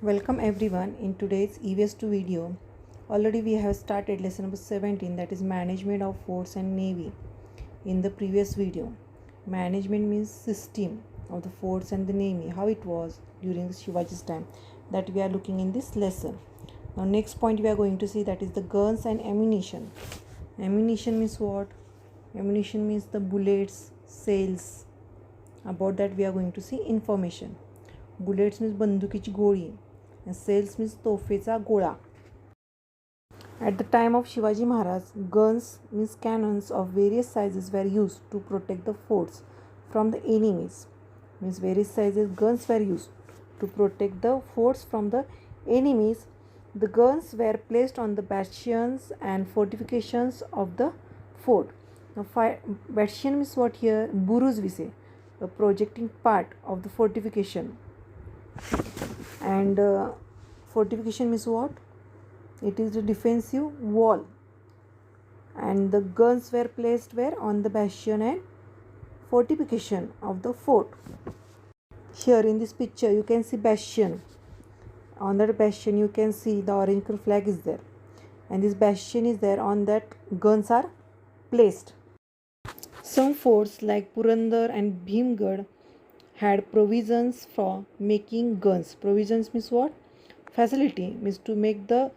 Welcome everyone in today's EVS2 video. Already we have started lesson number 17, that is management of forts and navy. In the previous video, management means system of the forts and the navy, how it was during the Shivaji's time, that we are looking in this lesson. Now next point we are going to see, that is the guns and ammunition. Ammunition means what? Ammunition means the bullets, sails. About that we are going to see information. Bullets means बंदुकीची गोळी and cells means तोफेचा गोळा. At the time of Shivaji Maharaj, guns means cannons of various sizes were used to protect the forts from the enemies. Means various sizes guns were used to protect the forts from the enemies. The guns were placed on the bastions and fortifications of the fort. Now, bastion means what here? Buruz we say, a projecting part of the fortification. And fortification means what? It is a defensive wall, and the guns were placed where? On the bastion and fortification of the fort. Here in this picture you can see bastion. On that bastion you can see the orange color flag is there, and this bastion is there, on that guns are placed. Some forts like Purandar and Bhimgad had provisions for making guns. Provisions means what? Facility means to make the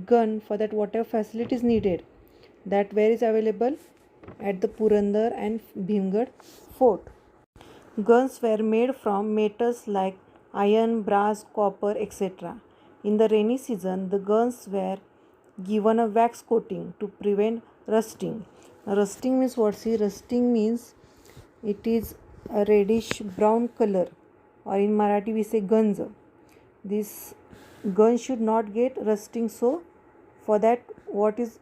gun, for that whatever facility is needed, that where is available at the Purandar and Bhimgad fort. Guns were made from metals like iron, brass, copper, etc. In the rainy season, the guns were given a wax coating to prevent rusting. Rusting means what? See, rusting means it is a reddish brown color, or in Marathi we say ganj. This gun should not get rusting, so for that what is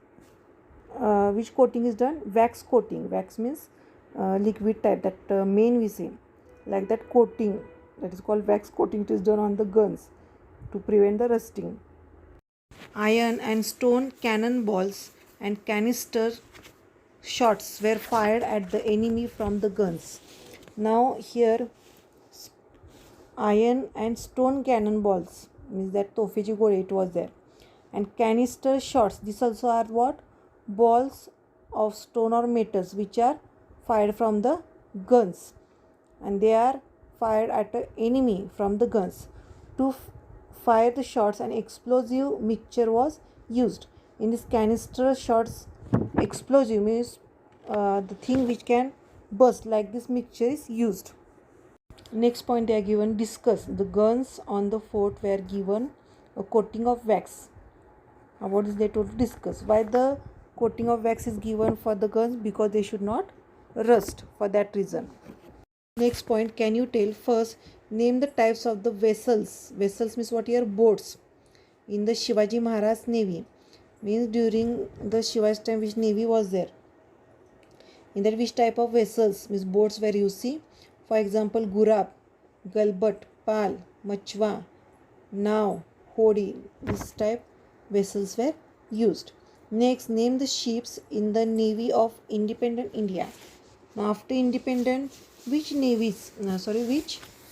which coating is done? Wax coating. Wax means liquid type, that main we say, like that coating, that is called wax coating. It is done on the guns to prevent the rusting. Iron and stone cannonballs and canister shots were fired at the enemy from the guns. Now here iron and stone cannonballs means that tofechi gole, it was there, and canister shots, this also are what? Balls of stone or metals which are fired from the guns, and they are fired at the enemy from the guns. To fire the shots, an explosive mixture was used. In this canister shots, explosive means the thing which can burst, like this mixture is used. Next point they are given, discuss. The guns on the fort were given a coating of wax. What is they told to discuss? Why the coating of wax is given for the guns? Because they should not rust, for that reason. Next point, can you tell? First, name the types of the vessels. Vessels means what here? Boats. In the Shivaji Maharaj Navy, means during the Shivaji's time which navy was there. In that which type of vessels means boats were used? See, for example, Gurab, Galbat, Pal, Machwa, Now, Hodi, this type vessels were used. Next, name the ships in the navy of independent India. Now, after independent, which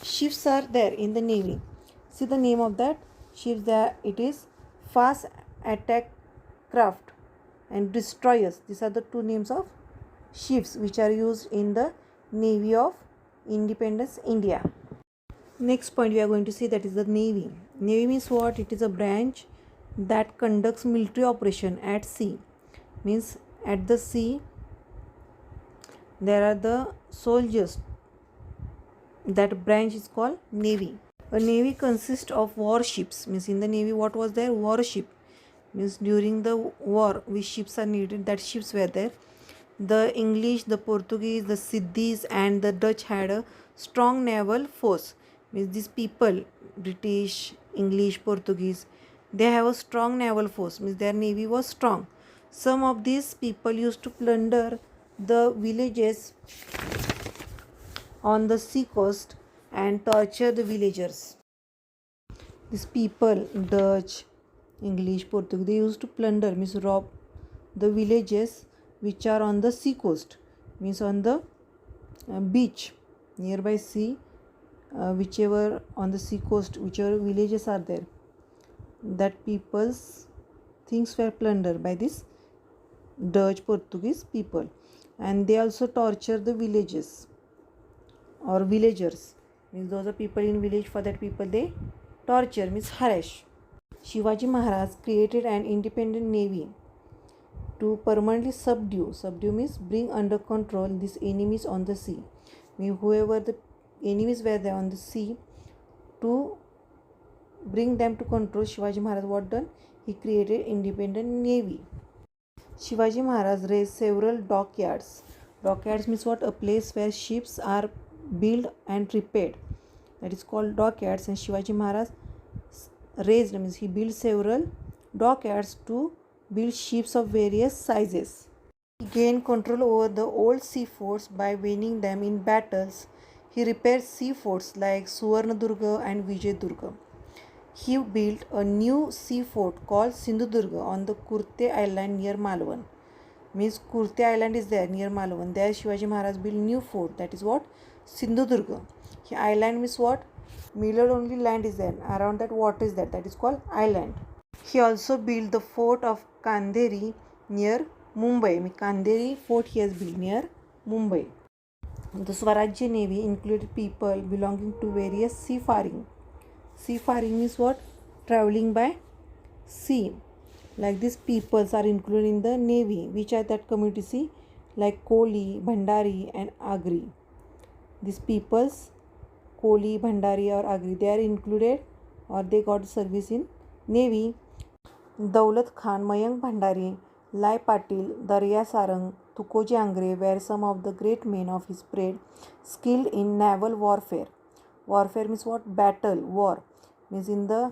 ships are there in the navy? See the name of that ships there. It is fast attack craft and destroyers. These are the two names of ships which are used in the navy of independence India. Next point we are going to see, that is the navy. Navy means what? It is a branch that conducts military operation at sea. Means at the sea there are the soldiers. That branch is called navy. A navy consists of warships. Means in the navy what was there? Warship. Means during the war which ships are needed, that ships were there. The English, the Portuguese, the Siddhis and the Dutch had a strong naval force. Means these people, British, English, Portuguese, they have a strong naval force. Means their navy was strong. Some of these people used to plunder the villages on the sea coast and torture the villagers. These people, Dutch, English, Portuguese, they used to plunder, means rob the villages which are on the sea coast, means on the beach, nearby sea, whichever on the sea coast, whichever villages are there, that people's things were plundered by this Dutch Portuguese people, and they also torture the villages or villagers, means those are people in village. For that people they torture, means harass. Shivaji Maharaj created an independent navy to permanently subdue means bring under control these enemies on the sea. Means whoever the enemies were there on the sea, to bring them to control, Shivaji Maharaj what done? He created independent navy. Shivaji Maharaj raised several dockyards. Dockyards means what? A place where ships are built and repaired. That is called dockyards. And Shivaji Maharaj raised, means he built several dockyards to build ships of various sizes. He gained control over the old sea forts by winning them in battles. He repaired sea forts like Suvarnadurga and Vijayadurga. He built a new sea fort called Sindhudurga on the Kurte Island near Malvan. Means Kurte Island is there near Malvan. There Shivaji Maharaj built new fort. That is what? Sindhudurga. Here island means what? Middle only land is there. Around that water is there. That is called island. He also built the fort of Kandheri near Mumbai. Kandheri fort he has built near Mumbai. The Swarajya Navy included people belonging to various seafaring. Seafaring is what? Traveling by sea. Like these peoples are included in the navy. Which are that community? See, like Koli, Bhandari and Agri. These peoples, Koli, Bhandari or Agri, they are included or they got service in navy. Daulat Khan, Mayank Bhandari, Lai Patil, Darya Sarang, Tukoji Angre were some of the great men of his period skilled in naval warfare. Warfare means what? Battle, war. Means in the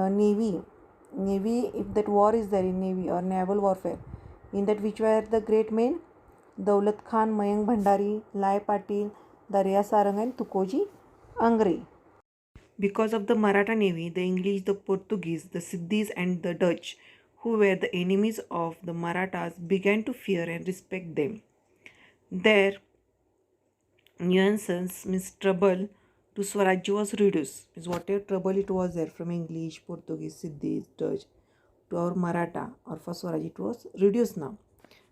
navy, if that war is there in navy or naval warfare, in that which were the great men? Daulat Khan, Mayank Bhandari, Lai Patil, Darya Sarang and Tukoji Angre. Because of the Maratha Navy, the English, the Portuguese, the Siddhis and the Dutch, who were the enemies of the Marathas, began to fear and respect them. Their nuisance means trouble to Swarajya was reduced. Means whatever trouble it was there from English, Portuguese, Siddhis, Dutch to our Maratha or for Swarajya, it was reduced now.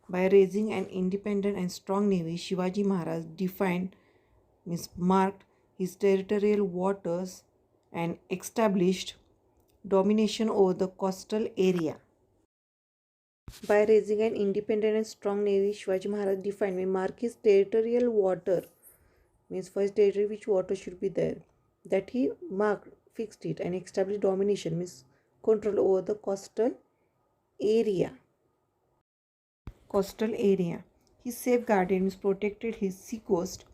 By raising an independent and strong navy, Shivaji Maharaj marked his territorial waters and established domination over the coastal area. By raising an independent and strong navy, Shivaji Maharaj mark his territorial water, means for his territory which water should be there, that he marked, fixed it and established domination, means control over the coastal area. He safeguarded, means protected his sea coast.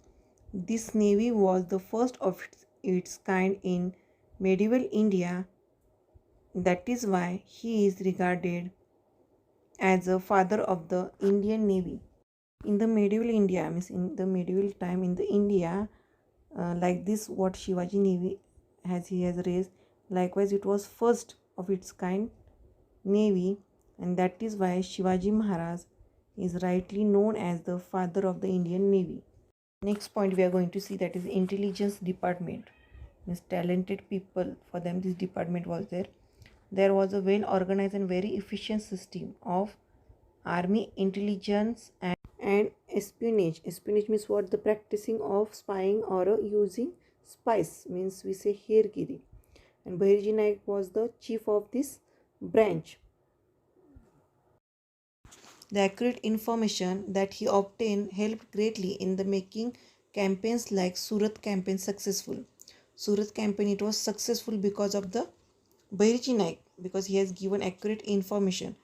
This navy was the first of its kind in medieval India. That is why he is regarded as a father of the Indian Navy. In the medieval India, means in the medieval time in the India, like this what Shivaji Navy he has raised, likewise it was first of its kind navy, and that is why Shivaji Maharaj is rightly known as the father of the Indian Navy. Next point we are going to see, that is intelligence department. Means talented people, for them this department was there. There was a well organized and very efficient system of army intelligence and espionage. Espionage means what? The practicing of spying or using spies, means we say hergiri. And Bahirji Naik was the chief of this branch. The accurate information that he obtained helped greatly in the making campaigns like Surat campaign successful. Surat campaign, it was successful because of the Bahirji Naik, because he has given accurate information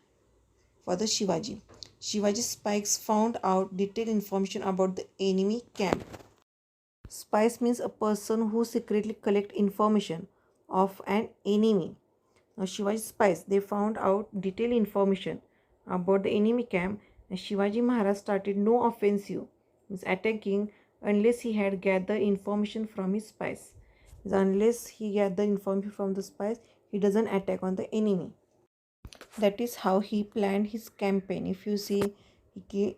for the Shivaji. Shivaji's spies found out detailed information about the enemy camp. Spies means a person who secretly collect information of an enemy. Now Shivaji's spies, they found out detailed information about the enemy camp, and Shivaji Maharaj started no offensive, means attacking, unless he had gathered information from his spies. Unless he gathered information from the spies, he doesn't attack on the enemy. That is how he planned his campaign. If you see, he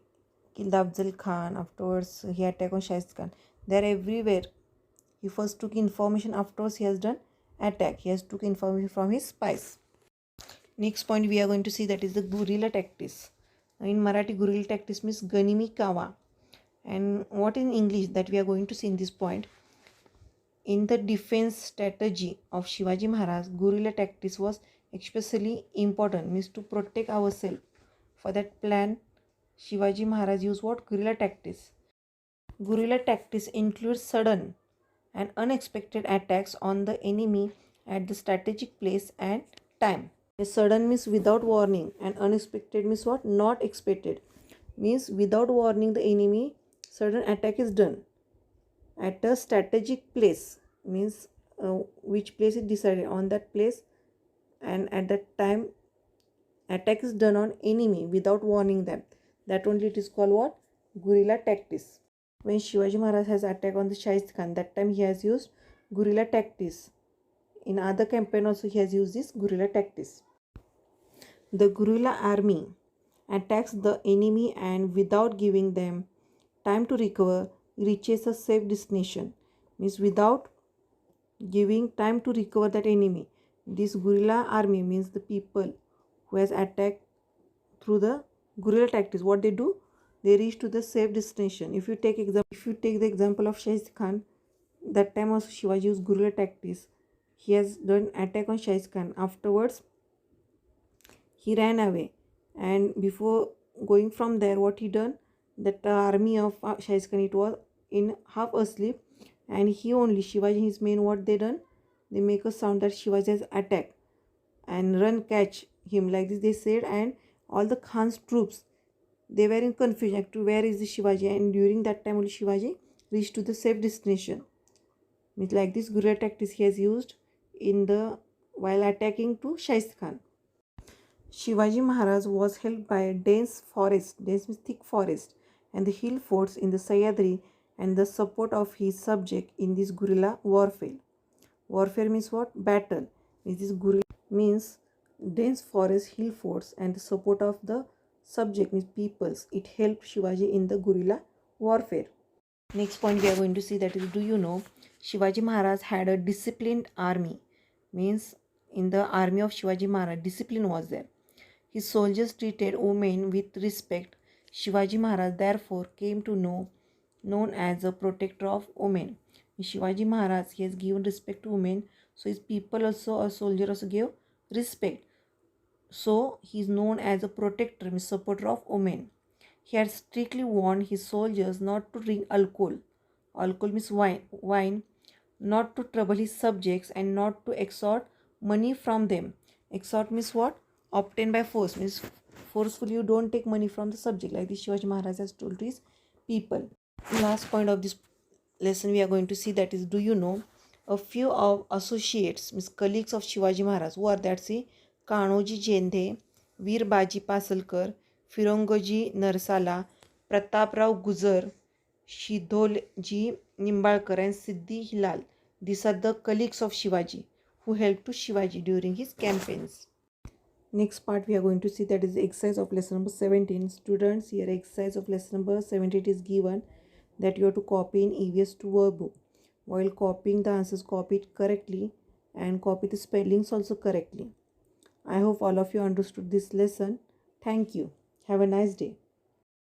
killed Afzal Khan, afterwards he attacked on Shahis Khan. They are everywhere. He first took information, afterwards he has done attack. He has took information from his spies. Next point we are going to see, that is the guerrilla tactics. In Marathi, guerrilla tactics means ganimi kawa. And what in English that we are going to see in this point. In the defense strategy of Shivaji Maharaj, guerrilla tactics was especially important, means to protect ourselves. For that plan, Shivaji Maharaj used what? Guerrilla tactics. Guerrilla tactics include sudden and unexpected attacks on the enemy at the strategic place and time. Sudden means without warning, and unexpected means what? Not expected. Means without warning the enemy, sudden attack is done at a strategic place, means which place is decided on that place, and at that time attack is done on enemy without warning them. That only it is called what? Guerrilla tactics. When Shivaji Maharaj has attacked on the Shahid Khan, that time he has used guerrilla tactics. In other campaign also he has used this guerrilla tactics. The guerrilla army attacks the enemy and without giving them time to recover reaches a safe destination. Means without giving time to recover that enemy. This guerrilla army means the people who has attacked through the guerrilla tactics. What they do? They reach to the safe destination. If you take the example of Shahid Khan, that time also Shivaji used guerrilla tactics. He has done attack on Shahid Khan. Afterwards, he ran away, and before going from there, what he done? That army of Shahid Khan, it was in half asleep, and he only Shivaji, his men, what they done? They make a sound that Shivaji has attacked and run catch him, like this they said, and all the Khan's troops, they were in confusion as to where is the Shivaji, and during that time only Shivaji reached to the safe destination. Means like this guerrilla tactics he has used in the while attacking to Shahid Khan. Shivaji Maharaj was helped by a dense forest, dense means thick forest, and the hill forts in the Sahyadri, and the support of his subject in this guerrilla warfare. Warfare means what? Battle. Means this guerrilla means dense forest, hill forts, and the support of the subject means peoples. It helped Shivaji in the guerrilla warfare. Next point we are going to see, that is, do you know Shivaji Maharaj had a disciplined army? Means in the army of Shivaji Maharaj, discipline was there. His soldiers treated women with respect. Shivaji Maharaj therefore came to know known as a protector of women. Shivaji Maharaj, he has given respect to women, so his people also, a soldier also gave respect. So he is known as a protector, means supporter of women. He had strictly warned his soldiers not to drink alcohol. Alcohol means wine, not to trouble his subjects, and not to extort money from them. Extort means what? Obtained by force, means forcefully you don't take money from the subject, like this Shivaji Maharaj has told to his people. Last point of this lesson we are going to see, that is, do you know a few of associates, means colleagues of Shivaji Maharaj, who are that? See, Kanoji Jendhe, Veer Baji Pasalkar, Firongoji Narsala, Prataprao Gujar, Shidolji Nimbalkar, and Siddhi Hilal. These are the colleagues of Shivaji who helped to Shivaji during his campaigns. Next part we are going to see, that is the exercise of lesson number 17. Students, here exercise of lesson number 17 is given, that you have to copy in EVS to workbook. While copying the answers, copy it correctly and copy the spellings also correctly. I hope all of you understood this lesson. Thank you. Have a nice day.